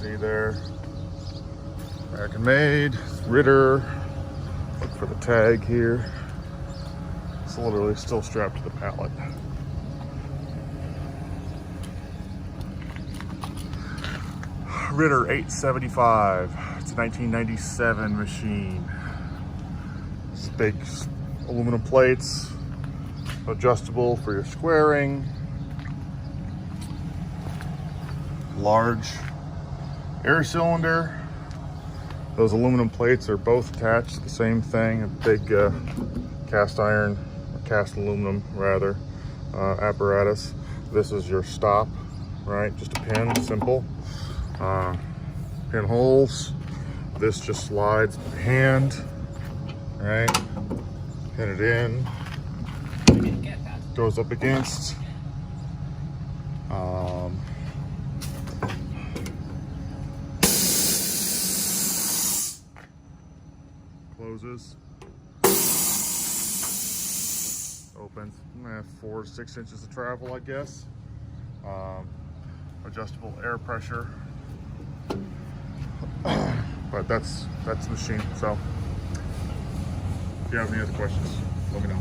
see there. American made, Ritter. Look for the tag here. It's literally still strapped to the pallet. Ritter 875. It's a 1997 machine. It's big aluminum plates, adjustable for your squaring. Large air cylinder. Those aluminum plates are both attached to the same thing, a big cast iron, or cast aluminum rather, apparatus. This is your stop, right? Just a pin, simple. Pin holes. This just slides by hand, right? Pin it in. Goes up against. Closes. Opens. 4 to 6 inches of travel, I guess. Adjustable air pressure. But that's the machine. So if you have any other questions, let me know.